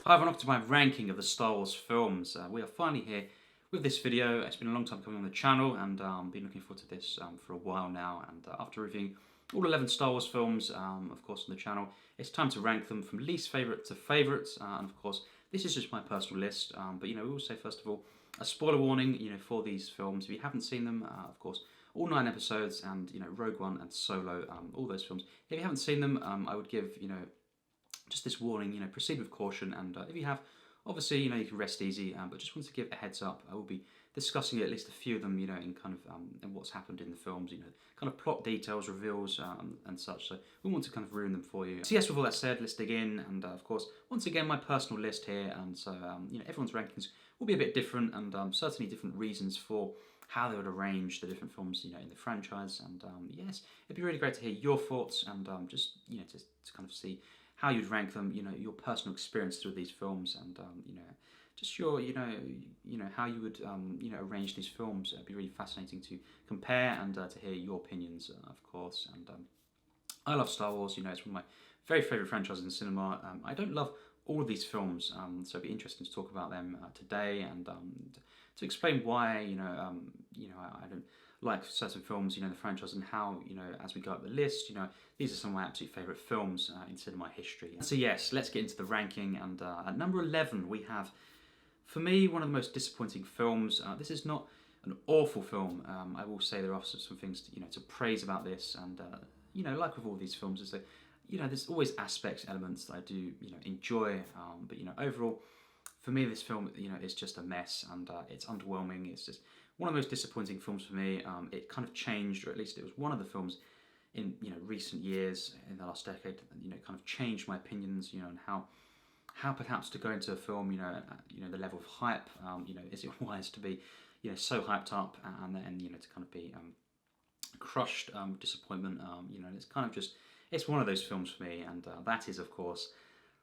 Hi everyone, welcome to my ranking of the Star Wars films. We are finally here with this video. It's been a long time coming on the channel and been looking forward to this for a while now. And after reviewing all 11 Star Wars films, of course, on the channel, it's time to rank them from least favourite to favourites. And of course, this is just my personal list. But we will say first of all, a spoiler warning, for these films. If you haven't seen them, of course, all 9 episodes and Rogue One and Solo, all those films. If you haven't seen them, I would give just this warning, proceed with caution, and if you have, obviously, you can rest easy, but just want to give a heads up, I will be discussing at least a few of them, in kind of, in what's happened in the films, kind of plot details, reveals, and such, so we want to kind of ruin them for you. So yes, with all that said, let's dig in, and of course, once again, my personal list here, and so, everyone's rankings will be a bit different, and certainly different reasons for how they would arrange the different films, in the franchise, and yes, it'd be really great to hear your thoughts, and just, to kind of see how you'd rank them, your personal experience through these films, and just your, how you would, arrange these films. It'd be really fascinating to compare and to hear your opinions, of course. And I love Star Wars. It's one of my very favourite franchises in cinema. I don't love all of these films, so it'd be interesting to talk about them today and to explain why, I don't like certain films, the franchise, and how, as we go up the list, these are some of my absolute favourite films in cinema history. So yes, let's get into the ranking, and at number 11 we have, for me, one of the most disappointing films. This is not an awful film. I will say there are some things to praise about this, and like with all these films, is that there's always aspects, elements that I do enjoy, but overall, for me, this film is just a mess, and it's underwhelming. It's just one of the most disappointing films for me. It kind of changed, or at least it was one of the films in recent years, in the last decade, kind of changed my opinions, on how perhaps to go into a film, the level of hype, is it wise to be, so hyped up, and then to kind of be crushed, disappointment, it's kind of just, it's one of those films for me, and that is, of course,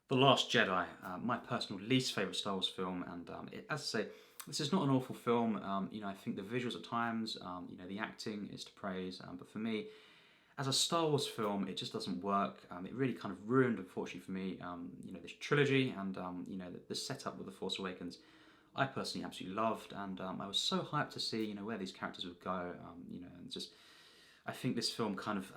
The Last Jedi, my personal least favourite Star Wars film, and as I say, this is not an awful film. I think the visuals at times, the acting is to praise, but for me, as a Star Wars film, it just doesn't work. It really kind of ruined, unfortunately for me, this trilogy, and the setup with The Force Awakens, I personally absolutely loved, and I was so hyped to see where these characters would go, and just, I think this film kind of,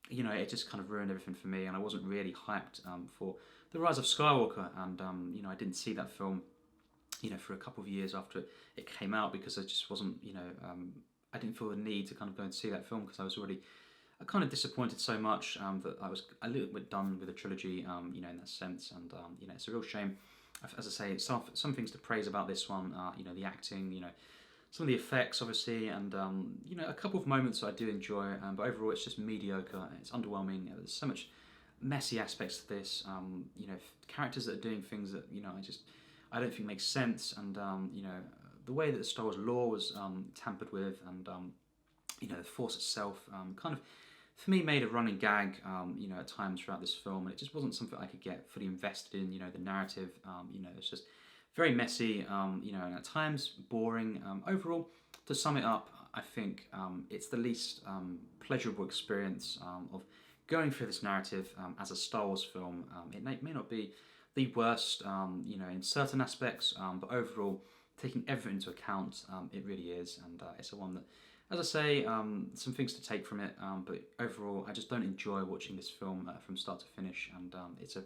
it just kind of ruined everything for me, and I wasn't really hyped for The Rise of Skywalker, and I didn't see that film for a couple of years after it came out, because I just wasn't, I didn't feel the need to kind of go and see that film, because I was already kind of disappointed so much that I was a little bit done with the trilogy, in that sense, and it's a real shame. As I say, some things to praise about this one, the acting, some of the effects, obviously, and a couple of moments I do enjoy, but overall it's just mediocre. It's underwhelming. There's so much messy aspects to this. Characters that are doing things that I don't think makes sense, and the way that the Star Wars lore was tampered with, and the Force itself kind of, for me, made a running gag, at times throughout this film, and it just wasn't something I could get fully invested in. The narrative, it's just very messy, and at times boring. Overall, to sum it up, I think it's the least pleasurable experience of going through this narrative as a Star Wars film. It may not be the worst, in certain aspects, but overall, taking everything into account, it really is, and it's a one that, as I say, some things to take from it, but overall, I just don't enjoy watching this film from start to finish, and it's a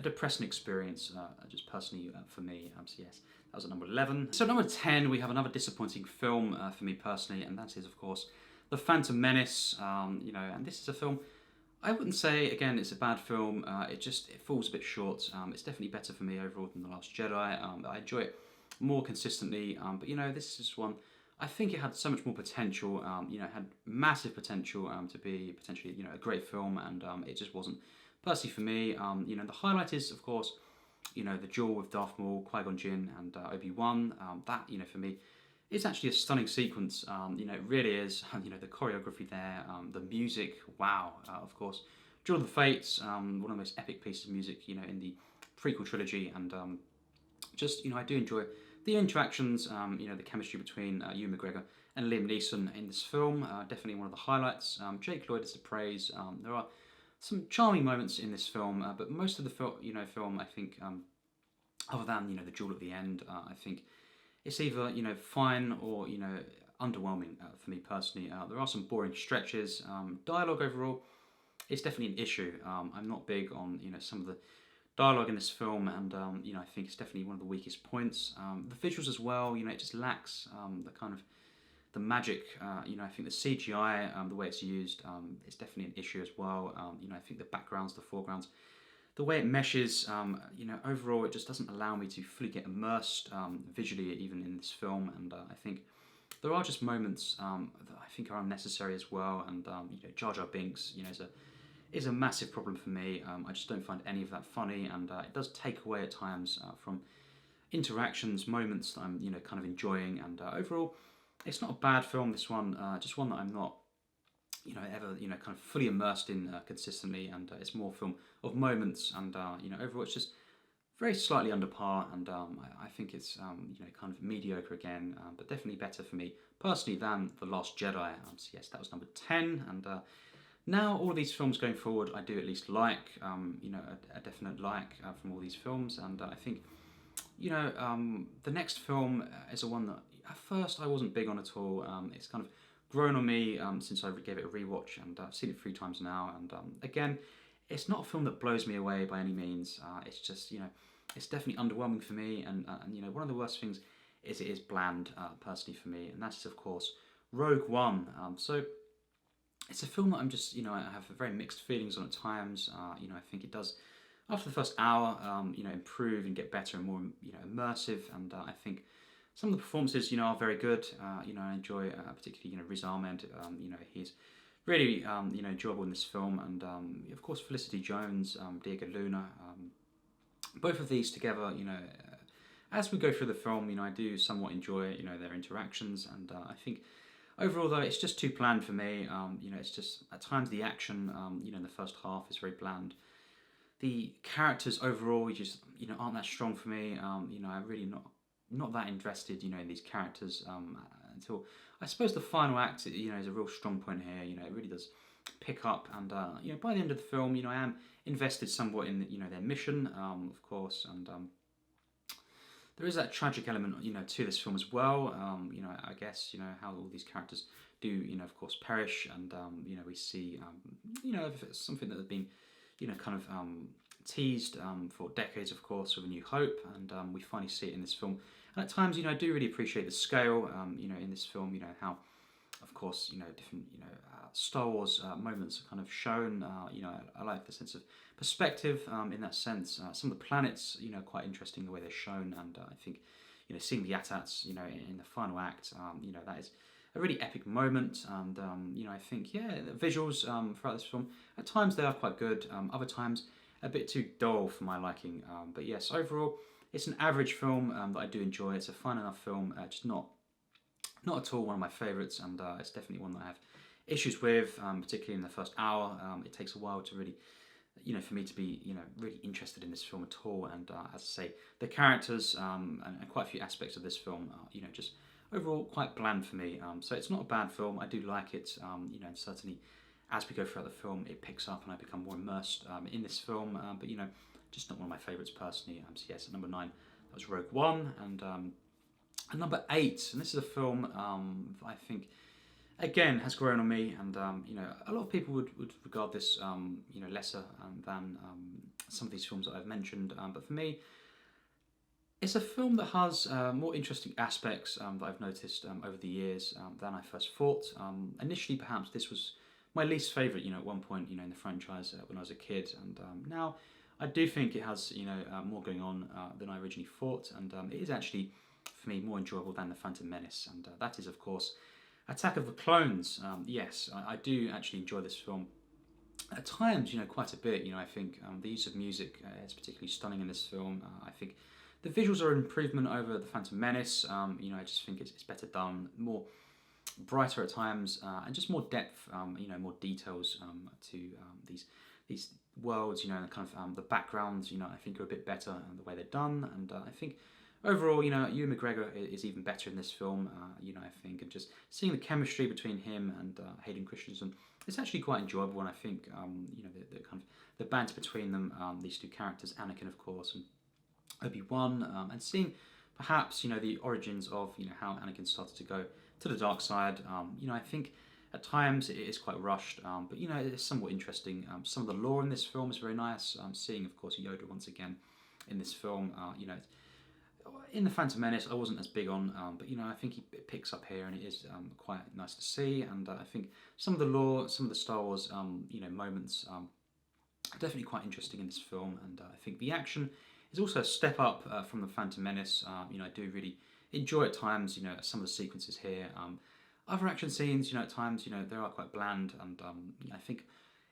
depressing experience, just personally for me. So yes, that was at number 11. So number 10, we have another disappointing film for me personally, and that is, of course, The Phantom Menace. And this is a film, I wouldn't say, again, it's a bad film. It falls a bit short. It's definitely better for me overall than The Last Jedi. I enjoy it more consistently, but this is just one, I think it had so much more potential. It had massive potential to be potentially, a great film, and it just wasn't. Personally, for me, the highlight is, of course, the duel with Darth Maul, Qui-Gon Jinn, and Obi-Wan. That, for me, is actually a stunning sequence. It really is. The choreography there, the music, wow. Of course, Duel of the Fates, one of the most epic pieces of music, in the prequel trilogy, and just, I do enjoy the interactions, the chemistry between Ewan McGregor and Liam Neeson in this film. Definitely one of the highlights. Jake Lloyd is to praise. There are some charming moments in this film, but most of the film, I think, other than, the duel at the end. I think it's either, fine or, underwhelming for me personally. There are some boring stretches. Dialogue overall, it's definitely an issue. I'm not big on, some of the dialogue in this film, and I think it's definitely one of the weakest points. The visuals as well, it just lacks the kind of the magic. I think the CGI, the way it's used, is definitely an issue as well. I think the backgrounds, the foregrounds, the way it meshes, overall, it just doesn't allow me to fully get immersed visually, even in this film. And I think there are just moments that I think are unnecessary as well. And Jar Jar Binks, is a massive problem for me. I just don't find any of that funny, and it does take away at times from interactions, moments that I'm kind of enjoying. And overall, it's not a bad film. This one, just one that I'm not ever kind of fully immersed in consistently, and it's more a film of moments. And overall, it's just very slightly under par, and I think it's kind of mediocre again, but definitely better for me personally than The Last Jedi. So yes, that was number 10, and now all of these films going forward, I do at least like, a definite like from all these films, and I think the next film is a one that at first I wasn't big on at all. It's kind of grown on me since I gave it a rewatch, and I've seen it 3 times now. And again, it's not a film that blows me away by any means. It's just it's definitely underwhelming for me, and one of the worst things is it is bland personally for me, and that is of course Rogue One. So it's a film that I'm just I have very mixed feelings on at times. I think it does after the first hour improve and get better and more immersive, and I think some of the performances, are very good. I enjoy particularly, Riz Ahmed. He's really, enjoyable in this film, and of course Felicity Jones, Diego Luna. Both of these together, as we go through the film, I do somewhat enjoy, their interactions, and I think overall though it's just too bland for me. It's just at times the action, in the first half is very bland. The characters overall just, aren't that strong for me. I'm really not that invested, in these characters until I suppose the final act, is a real strong point here. It really does pick up, and by the end of the film, I am invested somewhat in their mission, of course, and there is that tragic element, to this film as well. I guess how all these characters do, of course, perish, and we see, if it's something that has been, kind of teased for decades, of course, with A New Hope, and we finally see it in this film. And at times, I do really appreciate the scale, in this film, how, of course, different, Star Wars moments are kind of shown. I like the sense of perspective in that sense. Some of the planets, quite interesting the way they're shown, and I think, seeing the AT-ATs, in the final act, that is a really epic moment, and I think the visuals throughout this film at times they are quite good, other times a bit too dull for my liking. But yes, overall it's an average film that I do enjoy. It's a fun enough film, just not at all one of my favourites, and it's definitely one that I have issues with, particularly in the first hour. It takes a while to really, for me to be, really interested in this film at all. And as I say, the characters and quite a few aspects of this film are, just overall quite bland for me. So it's not a bad film. I do like it, and certainly as we go throughout the film, it picks up and I become more immersed in this film. But just not one of my favourites personally. So yes, at number 9, that was Rogue One, and at number 8, and this is a film I think again has grown on me, and a lot of people would regard this lesser than some of these films that I've mentioned, but for me it's a film that has more interesting aspects that I've noticed over the years than I first thought. Initially perhaps this was my least favourite at one point in the franchise when I was a kid, and now I do think it has more going on than I originally thought, and it is actually for me more enjoyable than The Phantom Menace, and that is of course Attack of the Clones. Yes, I do actually enjoy this film at times, quite a bit. I think the use of music is particularly stunning in this film. I think the visuals are an improvement over The Phantom Menace. I just think it's better done, more brighter at times, and just more depth, more details to these worlds, and kind of the backgrounds, I think are a bit better the way they're done, and I think overall, Ewan McGregor is even better in this film, I think, and just seeing the chemistry between him and Hayden Christensen, it's actually quite enjoyable, and I think, the kind of the banter between them, these two characters, Anakin, of course, and Obi-Wan, and seeing perhaps the origins of how Anakin started to go to the dark side. I think at times it is quite rushed, but it's somewhat interesting. Some of the lore in this film is very nice. Seeing, of course, Yoda once again in this film. In the Phantom Menace, I wasn't as big on, but I think it picks up here, and it is quite nice to see. And I think some of the lore, some of the Star Wars, moments are definitely quite interesting in this film. And I think the action is also a step up from the Phantom Menace. I do really enjoy at times, some of the sequences here. Other action scenes, at times, they are quite bland, and I think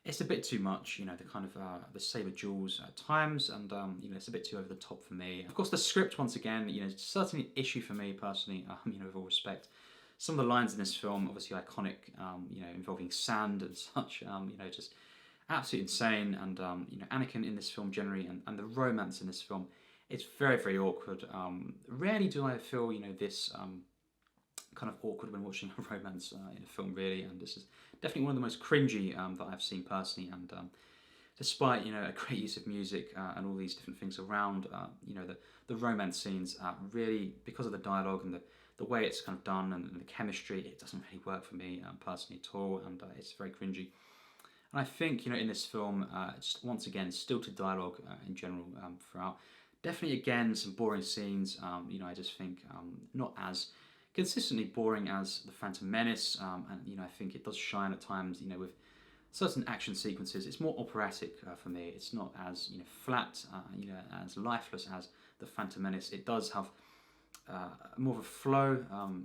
it's a bit too much, the kind of the saber duels at times, and it's a bit too over the top for me. Of course, the script, once again, it's certainly an issue for me personally. With all respect, some of the lines in this film, obviously iconic, involving sand and such, just absolutely insane. And Anakin in this film generally, and the romance in this film, it's very, very awkward. Rarely do I feel this kind of awkward when watching a romance in a film, really, and this is definitely one of the most cringy that I've seen personally. And despite a great use of music and all these different things around, the romance scenes, really, because of the dialogue and the way it's kind of done and the chemistry, it doesn't really work for me personally at all, and it's very cringy. And I think in this film, just once again, stilted dialogue in general throughout. Definitely again some boring scenes. I just think not as consistently boring as the Phantom Menace, and I think it does shine at times. With certain action sequences, it's more operatic for me. It's not as flat, as lifeless as the Phantom Menace. It does have more of a flow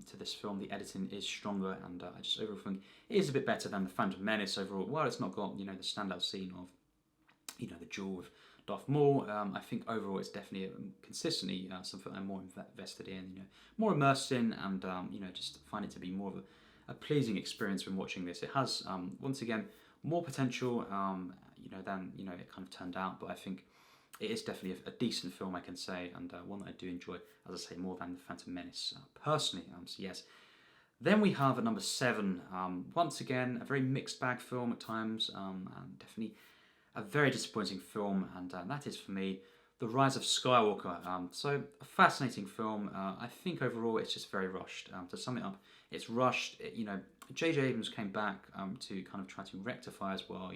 to this film. The editing is stronger, and I just overall think it is a bit better than the Phantom Menace overall. While it's not got the standout scene of the duel with Darth Maul, I think overall it's definitely consistently something I'm more invested in, more immersed in, and just find it to be more of a pleasing experience when watching this. It has once again more potential, than it kind of turned out, but I think it is definitely a decent film, I can say, and one that I do enjoy, as I say, more than the Phantom Menace personally. So yes. Then we have at number 7, once again, a very mixed bag film at times, and definitely a very disappointing film, and that is for me The Rise of Skywalker. So a fascinating film. I think overall it's just very rushed. To sum it up, it's rushed. J.J. Abrams came back to kind of try to rectify as well,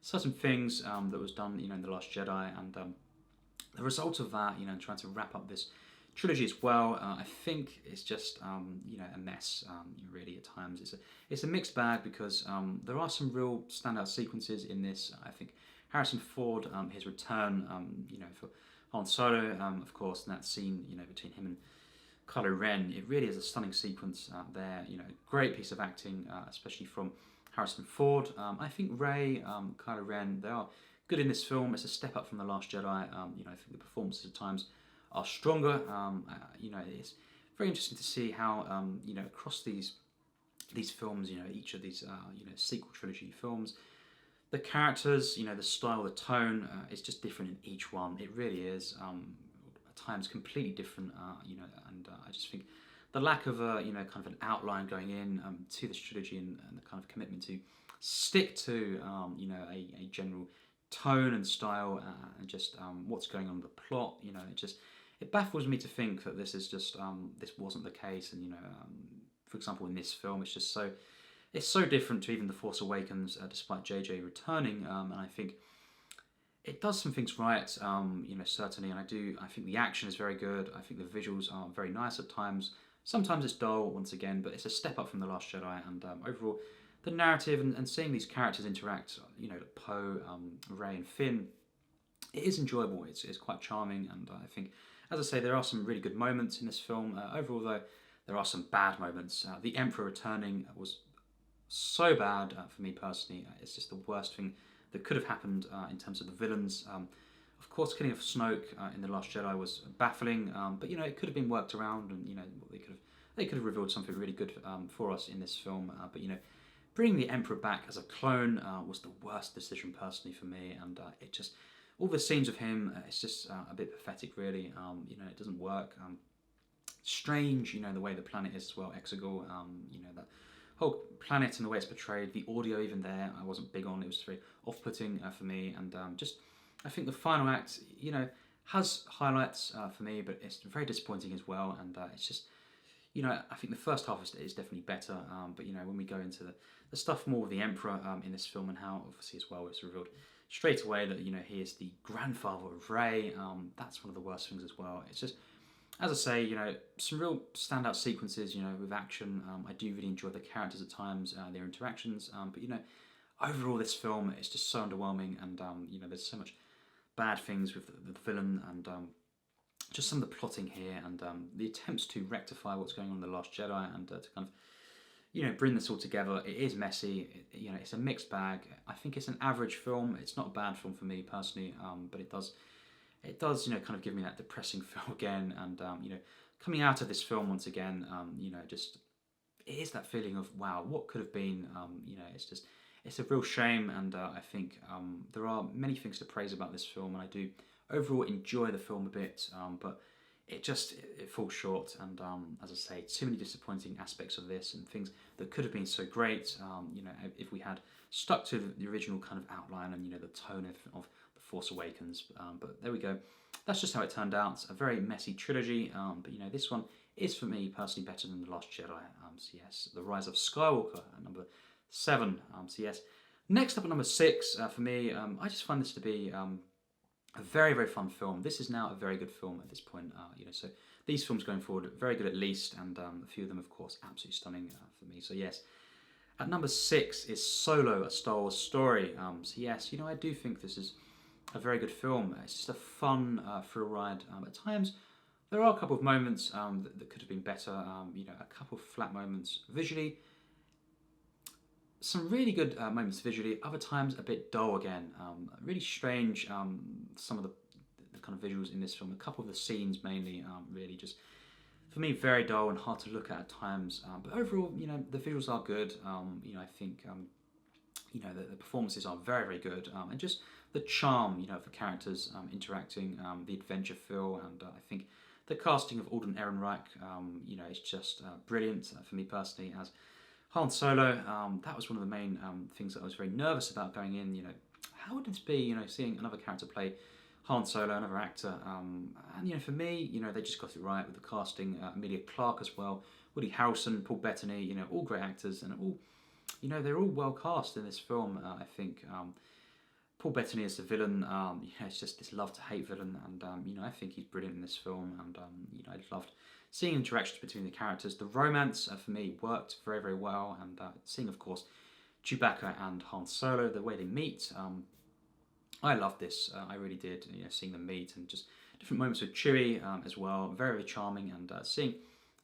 certain things that was done, in The Last Jedi, and the result of that, trying to wrap up this trilogy as well, I think it's just a mess. Really, at times it's a mixed bag, because there are some real standout sequences in this. I think Harrison Ford, his return, for Han Solo, of course, and that scene, between him and Kylo Ren, it really is a stunning sequence there. Great piece of acting, especially from Harrison Ford. I think Rey, Kylo Ren, they are good in this film. It's a step up from The Last Jedi. I think the performances at times are stronger. It's very interesting to see how across these films, each of these sequel trilogy films, the characters, the style, the tone is just different in each one. It really is. At times completely different. And I just think the lack of kind of an outline going in to this trilogy, and the kind of commitment to stick to a general tone and style, and just what's going on in the plot. It baffles me to think that this is just this wasn't the case. And for example, in this film, it's so different to even The Force Awakens, despite JJ returning, and I think it does some things right, certainly, and I think the action is very good. I think the visuals are very nice at times. Sometimes it's dull, once again, but it's a step up from The Last Jedi, and overall, the narrative and seeing these characters interact, Poe, Rey and Finn, it is enjoyable. It's quite charming, and I think, as I say, there are some really good moments in this film. Overall, though, there are some bad moments. The Emperor returning was so bad for me personally. It's just the worst thing that could have happened in terms of the villains. Of course, killing of Snoke in The Last Jedi was baffling, but it could have been worked around, and they could have revealed something really good for us in this film. But bringing the Emperor back as a clone was the worst decision personally for me, and it just, all the scenes of him, it's just a bit pathetic, really. It doesn't work. Strange, the way the planet is as well, Exegol. That whole planet and the way it's portrayed, the audio even there, I wasn't big on. It was very off-putting for me, and I think the final act, has highlights for me, but it's very disappointing as well. And it's just, I think the first half is definitely better. But when we go into the stuff more with the Emperor in this film, and how obviously as well it's revealed straight away that he is the grandfather of Rey. That's one of the worst things as well. It's just, as I say, some real standout sequences, with action. I do really enjoy the characters at times, their interactions. But overall, this film is just so underwhelming, and there's so much bad things with the villain, and just some of the plotting here, and the attempts to rectify what's going on in The Last Jedi, and to kind of bring this all together. It is messy. It's a mixed bag. I think it's an average film. It's not a bad film for me personally, but it does kind of give me that depressing feel again, and coming out of this film once again, just it is that feeling of wow, what could have been. It's a real shame, and I think there are many things to praise about this film, and I do overall enjoy the film a bit, but it falls short, and as I say, too many disappointing aspects of this, and things that could have been so great. If we had stuck to the original kind of outline and the tone of the Force Awakens, but there we go. That's just how it turned out. A very messy trilogy, but this one is for me personally better than The Last Jedi. So yes, The Rise of Skywalker at number 7. So yes, next up at number 6 for me, I just find this to be a very, very fun film. This is now a very good film at this point. So these films going forward, very good at least, and a few of them, of course, absolutely stunning for me. So yes, at number 6 is Solo, a Star Wars story. So yes, I do think this is a very good film. It's just a fun thrill ride. At times, there are a couple of moments that could have been better. A couple of flat moments visually. Some really good moments visually, other times a bit dull again. Really strange, some of the kind of visuals in this film. A couple of the scenes mainly, really just, for me, very dull and hard to look at times. But overall, the visuals are good. I think, the performances are very, very good. And just the charm, of the characters interacting, the adventure feel, and I think the casting of Alden Ehrenreich, is just brilliant for me personally as Han Solo. That was one of the main things that I was very nervous about going in. How would this be? Seeing another character play Han Solo, another actor. And for me, they just got it right with the casting. Emilia Clarke as well, Woody Harrelson, Paul Bettany. All great actors, and all, they're all well cast in this film. I think Paul Bettany as the villain. It's just this love-to-hate villain, and I think he's brilliant in this film. And I loved seeing interactions between the characters. The romance, for me, worked very, very well. And seeing, of course, Chewbacca and Han Solo, the way they meet, I loved this. I really did. Seeing them meet, and just different moments with Chewie as well. Very, very charming. And seeing,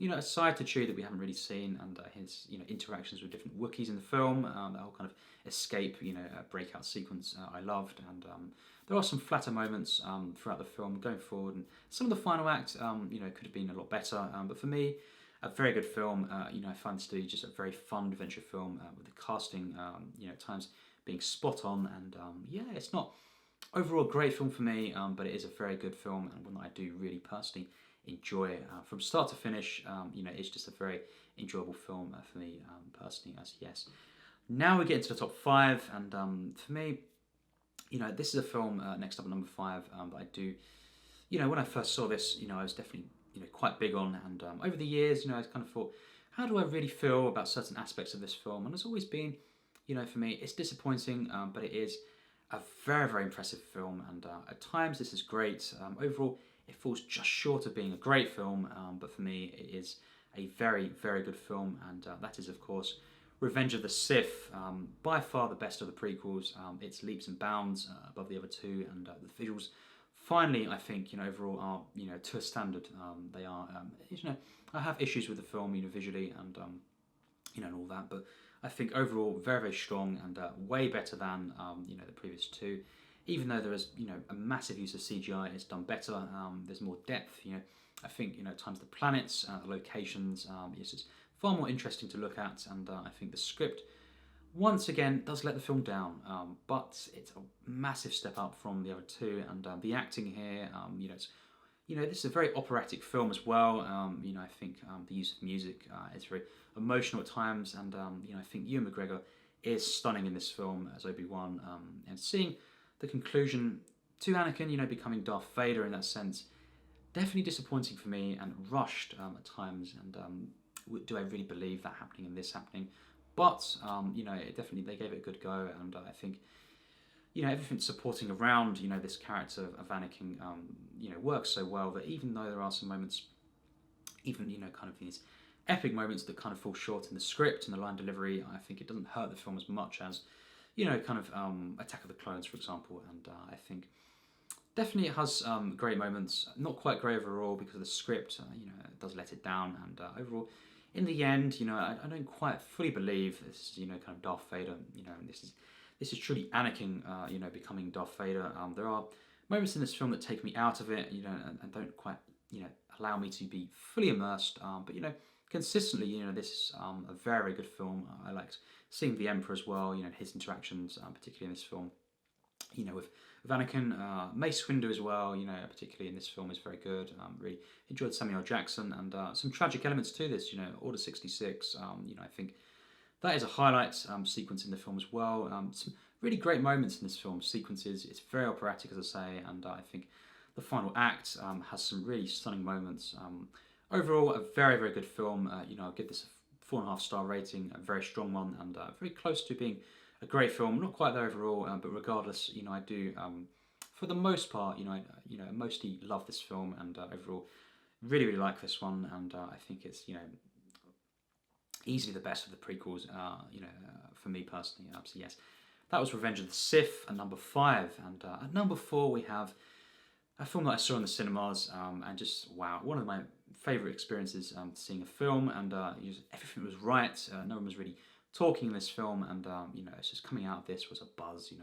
a side to Chewie that we haven't really seen, and his, interactions with different Wookiees in the film. That whole kind of escape, breakout sequence I loved. And there are some flatter moments throughout the film going forward, and some of the final act, could have been a lot better. But for me, a very good film. I find this to be just a very fun adventure film with the casting, at times being spot on. And it's not overall a great film for me, but it is a very good film, and one that I do really personally enjoy from start to finish. It's just a very enjoyable film for me personally. As yes, now we get into the top 5, and for me, this is a film next up at number 5 that I do. When I first saw this, I was definitely quite big on, and over the years, I kind of thought, how do I really feel about certain aspects of this film? And it's always been, for me, it's disappointing, but it is a very, very impressive film, and at times this is great. Overall, it falls just short of being a great film, but for me, it is a very, very good film, and that is, of course, Revenge of the Sith. By far the best of the prequels. It's leaps and bounds above the other two, and the visuals, finally, I think, overall are, to a standard. They are, I have issues with the film, visually, and, and all that, but I think overall very, very strong, and way better than, the previous two. Even though there is, a massive use of CGI, it's done better. There's more depth. I think, at times the planets, the locations, it's just far more interesting to look at. And I think the script, once again, does let the film down. But it's a massive step up from the other two. And the acting here, it's, this is a very operatic film as well. I think the use of music is very emotional at times. And, I think Ewan McGregor is stunning in this film as Obi-Wan. And seeing the conclusion to Anakin, becoming Darth Vader in that sense, definitely disappointing for me and rushed at times. And do I really believe that happening and this happening? But it definitely, they gave it a good go, and I think everything supporting around this character of Anakin works so well that even though there are some moments, even kind of these epic moments that kind of fall short in the script and the line delivery, I think it doesn't hurt the film as much as kind of Attack of the Clones, for example. And I think definitely it has great moments, not quite great overall because of the script, it does let it down. And overall, in the end, I don't quite fully believe this is kind of Darth Vader, and this is truly Anakin, becoming Darth Vader. There are moments in this film that take me out of it, and don't quite, allow me to be fully immersed. But consistently, this is a very, very good film. I liked seeing the Emperor as well. His interactions, particularly in this film. With Anakin, Mace Windu as well. Particularly in this film is very good. Really enjoyed Samuel L. Jackson, and some tragic elements to this. Order 66. I think that is a highlight sequence in the film as well. Some really great moments in this film, sequences. It's very operatic, as I say, and I think the final act has some really stunning moments. Overall, a very, very good film. I'll give this a 4.5-star rating, a very strong one, and very close to being a great film. Not quite there overall, but regardless, I do, for the most part, I mostly love this film, and overall, really, really like this one, and I think it's, easily the best of the prequels, for me personally. So yes, that was Revenge of the Sith at number 5, and at number 4 we have a film that I saw in the cinemas, and just wow, one of my favourite experiences seeing a film, and everything was right. No one was really talking in this film, and it's just coming out of this was a buzz.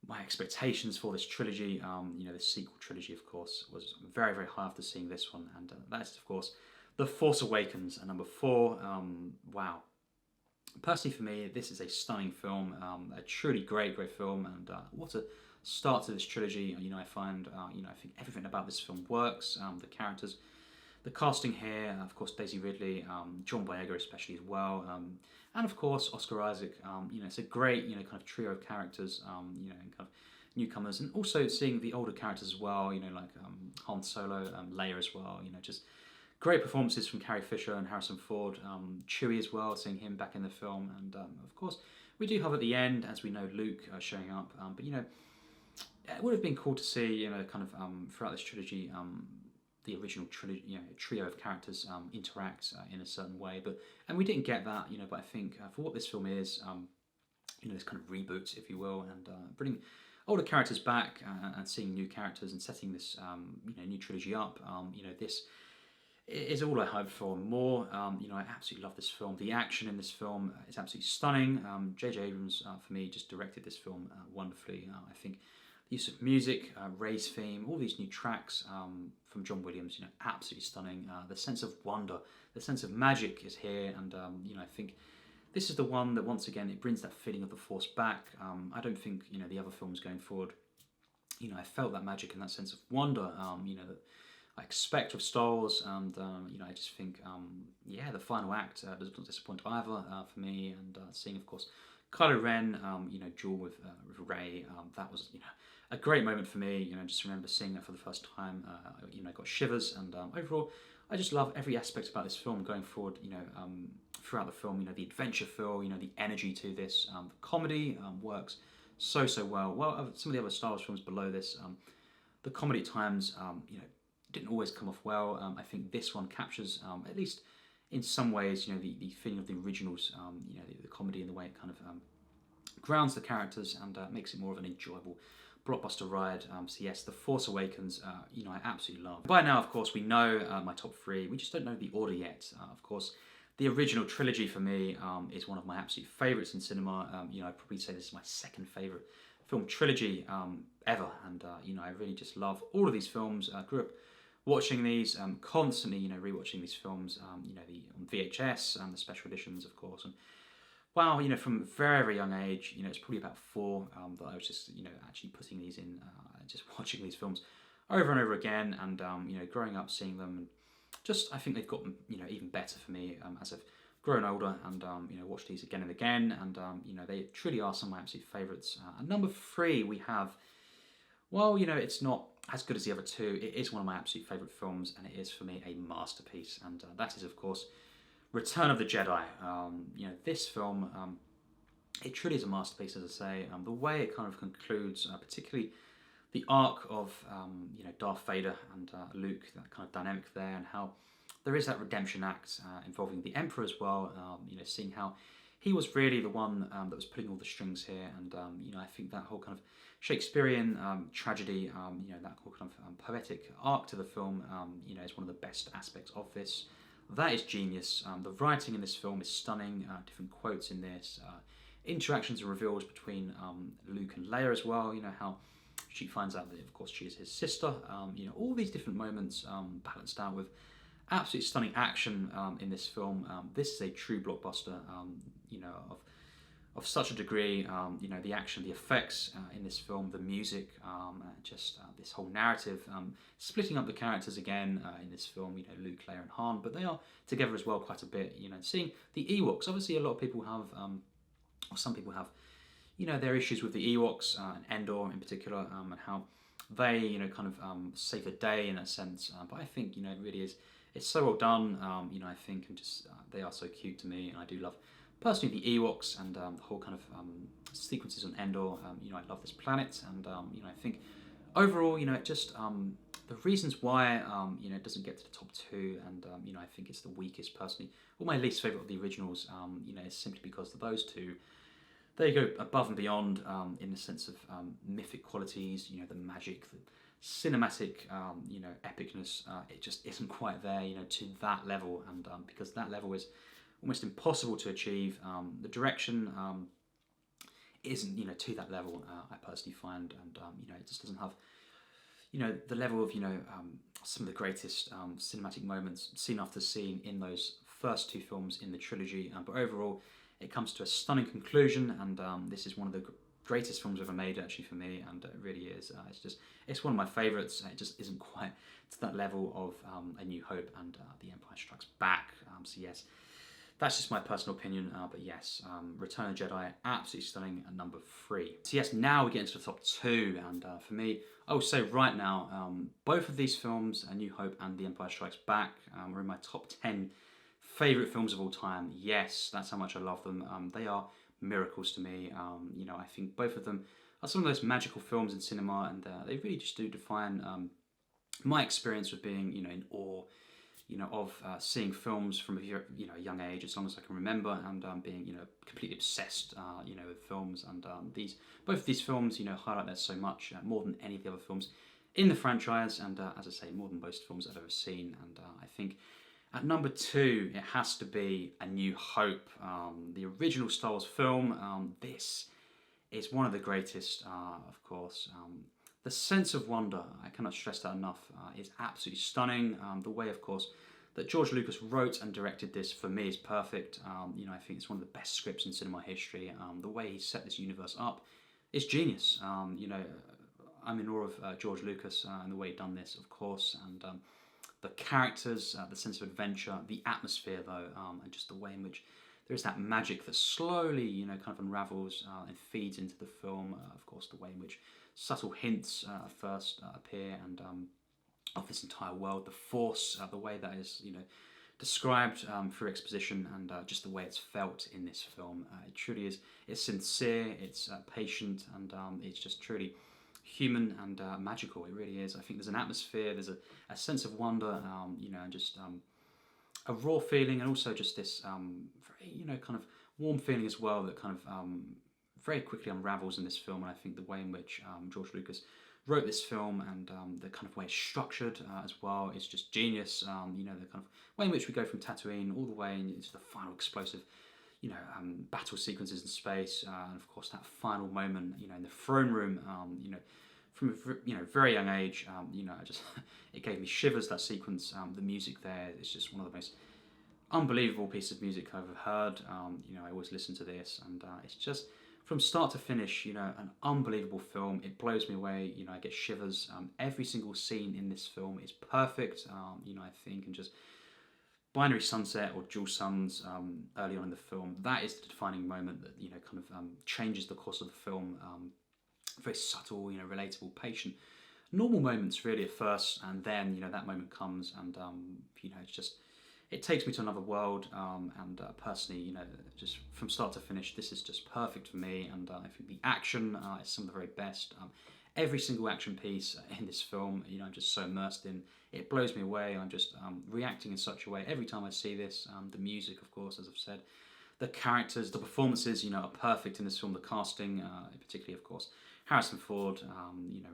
My expectations for this trilogy, this sequel trilogy, of course, was very, very high after seeing this one, and that's of course The Force Awakens at number 4. Wow. Personally, for me, this is a stunning film, a truly great, great film, and what a start to this trilogy. I find, I think everything about this film works. The characters, the casting here, of course, Daisy Ridley, John Boyega especially as well, and of course Oscar Isaac. It's a great, kind of trio of characters, and kind of newcomers, and also seeing the older characters as well. Like Han Solo, Leia as well. Just great performances from Carrie Fisher and Harrison Ford. Chewie as well, seeing him back in the film, and of course we do have at the end, as we know, Luke showing up. But it would have been cool to see, kind of throughout this trilogy, the original trilogy, trio of characters interact in a certain way. And we didn't get that, But I think for what this film is, this kind of reboot, if you will, and bringing older characters back and seeing new characters and setting this, new trilogy up. This is all I hope for and more. I absolutely love this film. The action in this film is absolutely stunning. J.J. Abrams, for me, just directed this film wonderfully. I think the use of music, Rey's theme, all these new tracks from John Williams, absolutely stunning. The sense of wonder, the sense of magic is here, and I think this is the one that, once again, it brings that feeling of the Force back. I don't think, the other films going forward, I felt that magic and that sense of wonder, that I expect with Star Wars, and I just think, the final act doesn't disappoint either for me, and seeing, of course, Kylo Ren, duel with Rey, that was, a great moment for me. Just remember seeing that for the first time. I got shivers, and overall, I just love every aspect about this film going forward. Throughout the film, the adventure feel, the energy to this, the comedy works so well. Well, some of the other Star Wars films below this, the comedy at times, didn't always come off well. I think this one captures, at least in some ways, the feeling of the originals, the comedy and the way it kind of grounds the characters and makes it more of an enjoyable blockbuster ride. So yes, The Force Awakens, I absolutely love. By now, of course, we know my top 3. We just don't know the order yet. Of course, the original trilogy for me is one of my absolute favourites in cinema. I'd probably say this is my second favourite film trilogy ever, and I really just love all of these films. I grew up watching these constantly, rewatching these films, on VHS and the special editions, of course. And wow, from a very, very young age, it's probably about 4 that I was just, actually putting these in, just watching these films over and over again, and growing up seeing them, and just I think they've gotten, even better for me as I've grown older, and watched these again and again, and they truly are some of my absolute favourites. At number 3, we have while, you know, it's not as good as the other two, it is one of my absolute favourite films, and it is for me a masterpiece. And that is, of course, Return of the Jedi. You know, this film, it truly is a masterpiece, as I say. The way it kind of concludes, particularly the arc of you know, Darth Vader and Luke, that kind of dynamic there, and how there is that redemption act involving the Emperor as well. You know, seeing how he was really the one that was pulling all the strings here, and you know, I think that whole kind of Shakespearean tragedy, you know, that whole kind of poetic arc to the film, you know, is one of the best aspects of this. That is genius. The writing in this film is stunning. Different quotes in this, interactions and reveals between Luke and Leia as well. You know, how she finds out that, of course, she is his sister. You know, all these different moments balanced out with absolutely stunning action in this film. This is a true blockbuster. You know, of such a degree. You know, the action, the effects in this film, the music, just this whole narrative, splitting up the characters again in this film. You know, Luke, Leia, and Han, but they are together as well quite a bit. You know, seeing the Ewoks. Obviously, a lot of people have, or some people have, you know, their issues with the Ewoks and Endor in particular, and how they, you know, kind of save the day in a sense. But I think, you know, it really is. It's so well done. You know, I think, and just they are so cute to me, and I do love personally the Ewoks and the whole kind of sequences on Endor. You know, I love this planet, and you know, I think overall, you know, it just the reasons why you know, it doesn't get to the top two, and you know, I think it's the weakest personally, or my least favorite of the originals. You know, is simply because of those two. They go above and beyond in the sense of mythic qualities. You know, the magic, the cinematic, you know, epicness. It just isn't quite there, you know, to that level, and because that level is almost impossible to achieve. The direction isn't, you know, to that level. I personally find, and you know, it just doesn't have, you know, the level of, you know, some of the greatest cinematic moments, scene after scene, in those first two films in the trilogy. But overall, it comes to a stunning conclusion, and this is one of the greatest films ever made, actually, for me, and it really is. It's one of my favourites. It just isn't quite to that level of A New Hope and The Empire Strikes Back. So yes, that's just my personal opinion, but yes, Return of the Jedi, absolutely stunning at number 3. So yes, now we get into the top 2, and for me, I will say right now, both of these films, A New Hope and The Empire Strikes Back, are in my top 10 favourite films of all time. Yes, that's how much I love them. They are miracles to me. You know, I think both of them are some of those magical films in cinema, and they really just do define my experience with being, you know, in awe, you know, of seeing films from a, you know, young age, as long as I can remember, and being, you know, completely obsessed, you know, with films. And both of these films, you know, highlight that so much, more than any of the other films in the franchise, and as I say, more than most films I've ever seen. And I think at number 2, it has to be A New Hope, the original Star Wars film. This is one of the greatest, of course. The sense of wonder, I cannot stress that enough, is absolutely stunning. The way, of course, that George Lucas wrote and directed this, for me, is perfect. You know, I think it's one of the best scripts in cinema history. The way he set this universe up is genius. You know, I'm in awe of George Lucas and the way he done this, of course, and the characters, the sense of adventure, the atmosphere, though, and just the way in which there is that magic that slowly, you know, kind of unravels and feeds into the film. Of course, the way in which subtle hints first appear, and of this entire world, the Force, the way that is, you know, described through exposition, and just the way it's felt in this film. It truly is. It's sincere. It's patient, and it's just truly human and magical. It really is. I think there's an atmosphere. There's a sense of wonder. You know, and just a raw feeling, and also just this very, you know, kind of warm feeling as well, that kind of very quickly unravels in this film. And I think the way in which George Lucas wrote this film, and the kind of way it's structured as well, is just genius. You know, the kind of way in which we go from Tatooine all the way into the final explosive, you know, battle sequences in space, and of course that final moment, you know, in the throne room. You know, from a, you know, very young age, you know, it gave me shivers, that sequence. The music there is just one of the most unbelievable pieces of music I've ever heard. You know, I always listen to this, and it's just, from start to finish, you know, an unbelievable film. It blows me away. You know, I get shivers. Every single scene in this film is perfect. You know, I think, and just binary sunset or dual suns early on in the film, that is the defining moment that, you know, kind of changes the course of the film. very subtle, relatable, patient, normal moments really at first, and then that moment comes, and it's just, it takes me to another world, and personally, just from start to finish, this is just perfect for me, and I think the action is some of the very best. Every single action piece in this film, I'm just so immersed in. It blows me away. I'm just reacting in such a way every time I see this. The music, of course, as I've said, the characters, the performances, are perfect in this film. The casting, particularly, of course, Harrison Ford.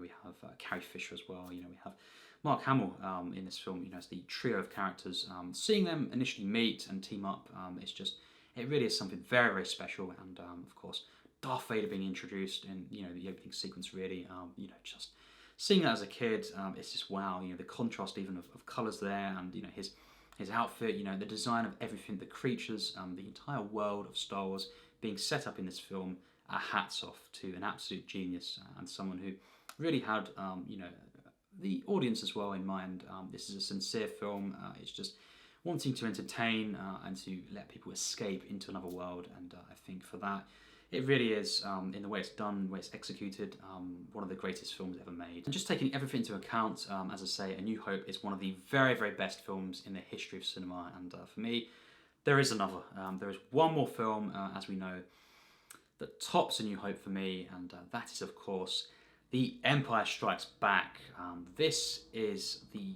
We have Carrie Fisher as well. We have Mark Hamill in this film. As the trio of characters. Seeing them initially meet and team up, it really is something very, very special. And of course, Darth Vader being introduced in the opening sequence, really, just seeing that as a kid, it's just wow. The contrast even of colours there, and his outfit, the design of everything, the creatures, the entire world of Star Wars being set up in this film. Hats off to an absolute genius, and someone who really had the audience as well in mind. This is a sincere film. It's just wanting to entertain and to let people escape into another world, and I think for that, it really is, in the way it's done, the way it's executed, one of the greatest films ever made. And just taking everything into account, as I say, A New Hope is one of the very, very best films in the history of cinema. And for me, there is another. There is one more film, as we know, that tops A New Hope for me, and that is, of course, The Empire Strikes Back. This is the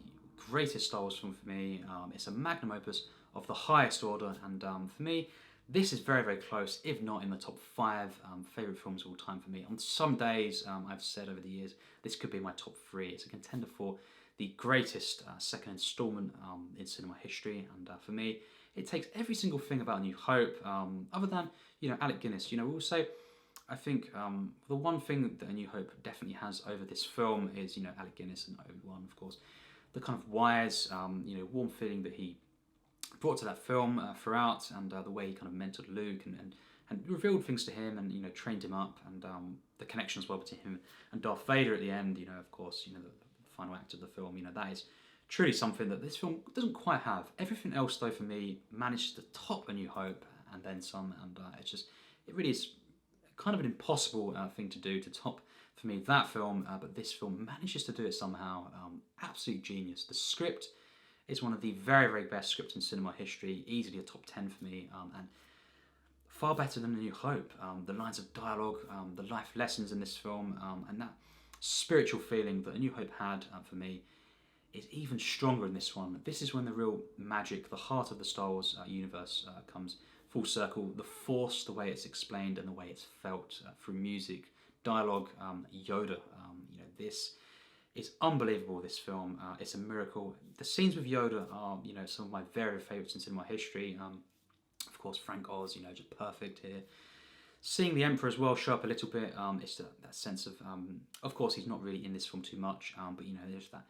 greatest Star Wars film for me. It's a magnum opus of the highest order, and for me, this is very, very close, if not in the top 5 favourite films of all time for me. On some days, I've said over the years, this could be my top 3. It's a contender for the greatest second instalment in cinema history. And for me, it takes every single thing about A New Hope, other than, Alec Guinness. We'll say, I think the one thing that A New Hope definitely has over this film is, Alec Guinness and Obi-Wan, of course. The kind of wise, warm feeling that he brought to that film throughout, and the way he kind of mentored Luke and revealed things to him, and trained him up, and the connection as well between him and Darth Vader at the end. Of course, the final act of the film. That is truly something that this film doesn't quite have. Everything else, though, for me, managed to top A New Hope and then some, and it really is kind of an impossible thing to do to top, for me, that film. But this film manages to do it somehow. Absolute genius. The script is one of the very, very best scripts in cinema history, easily a top 10 for me, and far better than A New Hope. The lines of dialogue, the life lessons in this film, and that spiritual feeling that A New Hope had for me is even stronger in this one. This is when the real magic, the heart of the Star Wars universe comes full circle. The Force, the way it's explained and the way it's felt through music, dialogue, Yoda. This is unbelievable, this film. It's a miracle. The scenes with Yoda are, some of my very favourites in cinema history. Of course, Frank Oz, just perfect here. Seeing the Emperor as well show up a little bit, it's that sense of course, he's not really in this film too much, but there's that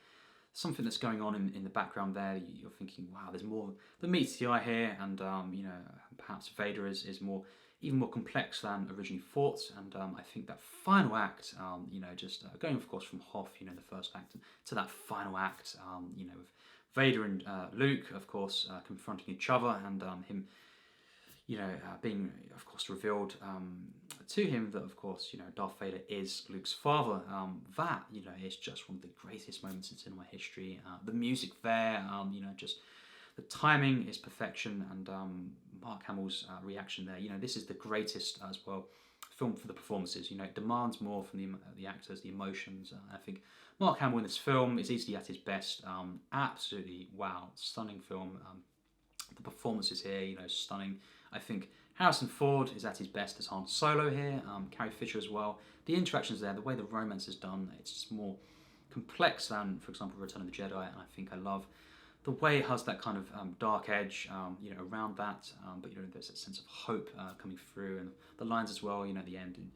something that's going on in the background there. You're thinking, wow, there's more than meets the eye here, and perhaps Vader is even more complex than originally thought. And I think that final act, going, of course, from Hoth, the first act, to that final act, with Vader and Luke, of course, confronting each other, and him, being, of course, revealed to him that, of course, Darth Vader is Luke's father. That, is just one of the greatest moments in cinema history. The music there, just the timing is perfection, and Mark Hamill's reaction there. This is the greatest as well film for the performances. It demands more from the actors, the emotions. I think Mark Hamill in this film is easily at his best. Absolutely wow, stunning film. The performances here, stunning. I think Harrison Ford is at his best as Han Solo here. Carrie Fisher as well. The interactions there, the way the romance is done, it's just more complex than, for example, Return of the Jedi. And I think I love the way it has that kind of dark edge, around that, but there's that sense of hope coming through, and the lines as well, the end. And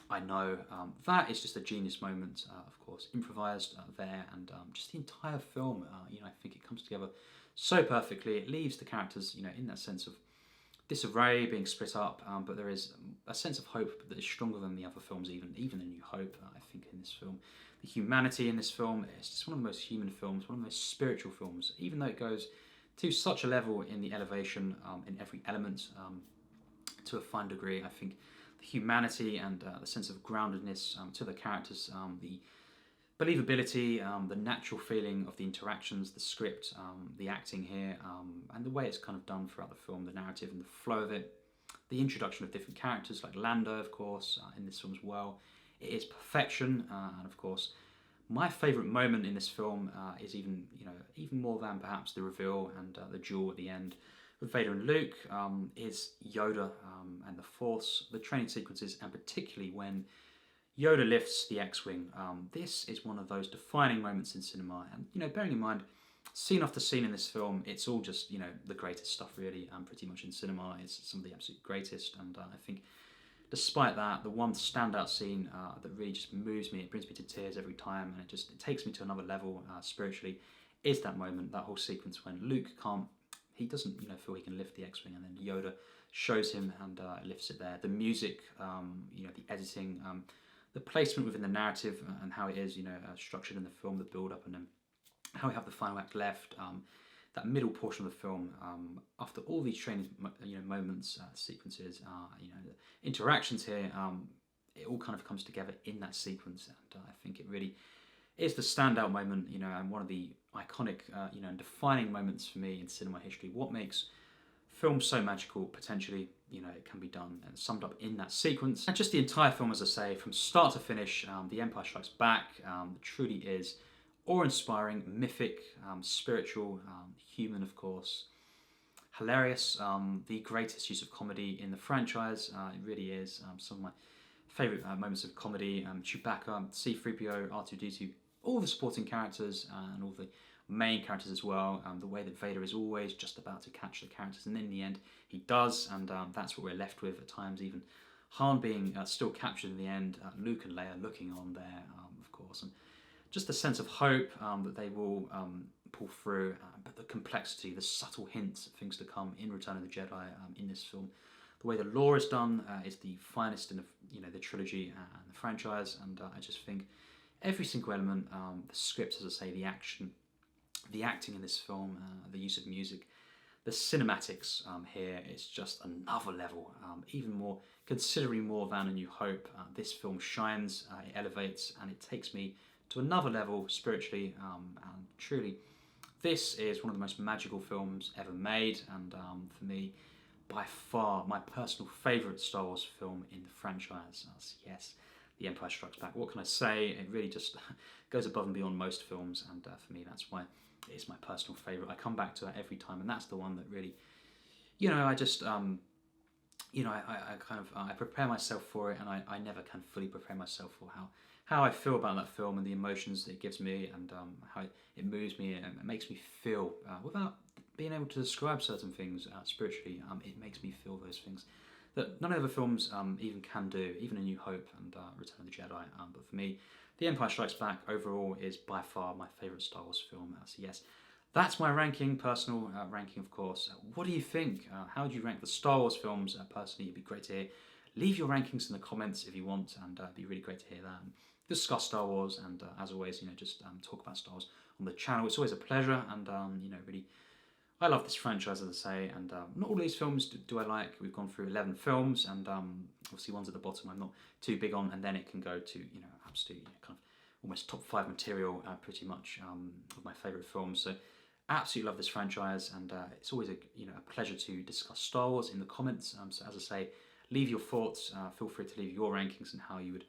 I know that is just a genius moment, of course, improvised there, and just the entire film. I think it comes together so perfectly. It leaves the characters, in that sense of disarray, being split up, but there is a sense of hope that is stronger than the other films, even A New Hope. I think in this film, the humanity in this film is just one of the most human films, one of the most spiritual films, even though it goes to such a level in the elevation, in every element, to a fine degree. I think the humanity and the sense of groundedness to the characters, the believability, the natural feeling of the interactions, the script, the acting here, and the way it's kind of done throughout the film, the narrative and the flow of it, the introduction of different characters like Lando, of course, in this film as well. It is perfection, and of course, my favourite moment in this film is even more than perhaps the reveal and the duel at the end with Vader and Luke, is Yoda and the Force, the training sequences, and particularly when Yoda lifts the X-Wing. This is one of those defining moments in cinema, and bearing in mind, scene after scene in this film, it's all just the greatest stuff really, pretty much in cinema. It's some of the absolute greatest, and I think despite that, the one standout scene that really just moves me, it brings me to tears every time, and it takes me to another level spiritually, is that moment, that whole sequence when Luke doesn't feel he can lift the X-Wing, and then Yoda shows him and lifts it there. The music, the editing, the placement within the narrative and how it is, structured in the film, the build-up, and then how we have the final act left, that middle portion of the film, after all these training, moments, sequences, the interactions here, it all kind of comes together in that sequence, and I think it really is the standout moment, and one of the iconic, and defining moments for me in cinema history. What makes film so magical, potentially, it can be done and summed up in that sequence. And just the entire film, as I say, from start to finish, The Empire Strikes Back truly is awe-inspiring, mythic, spiritual, human, of course, hilarious, the greatest use of comedy in the franchise. It really is. Some of my favourite moments of comedy, Chewbacca, C-3PO, R2-D2, all the supporting characters and all the main characters as well. The way that Vader is always just about to catch the characters, and in the end he does, and that's what we're left with at times. Even Han being still captured in the end, Luke and Leia looking on there, of course, and just the sense of hope that they will pull through, but the complexity, the subtle hints of things to come in Return of the Jedi in this film. The way the lore is done is the finest in the trilogy and the franchise, and I just think every single element, the script, as I say, the action, the acting in this film, the use of music, the cinematics here is just another level, even more, considerably more than A New Hope. This film shines, it elevates, and it takes me to another level spiritually, and truly, this is one of the most magical films ever made, and for me, by far, my personal favourite Star Wars film in the franchise. Yes, The Empire Strikes Back. What can I say? It really just goes above and beyond most films, and for me, that's why it is my personal favourite. I come back to it every time, and that's the one that really, I just, I prepare myself for it, and I never can fully prepare myself for how I feel about that film and the emotions that it gives me, and how it moves me and it makes me feel, without being able to describe certain things spiritually, it makes me feel those things that none of the other films even can do, even A New Hope and Return of the Jedi. But for me, The Empire Strikes Back overall is by far my favourite Star Wars film. So yes, that's my ranking, personal ranking, of course. What do you think? How do you rank the Star Wars films? Personally, it'd be great to hear. Leave your rankings in the comments if you want, and it'd be really great to hear that. And discuss Star Wars, and as always, just talk about Star Wars on the channel. It's always a pleasure, and really, I love this franchise, as I say, and not all these films do I like. We've gone through 11 films, and obviously ones at the bottom I'm not too big on, and then it can go to absolutely kind of almost top 5 material, pretty much, of my favourite films. So absolutely love this franchise, and it's always a pleasure to discuss Star Wars in the comments. So as I say, leave your thoughts. Feel free to leave your rankings and how you would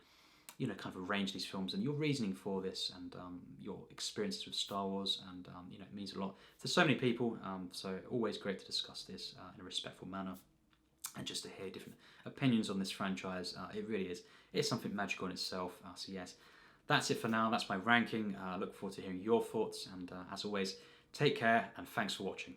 kind of arrange these films and your reasoning for this, and your experiences with Star Wars, and it means a lot to so many people, so always great to discuss this in a respectful manner, and just to hear different opinions on this franchise. It really is, it's something magical in itself. So yes, that's it for now. That's my ranking. I look forward to hearing your thoughts, and as always, take care and thanks for watching.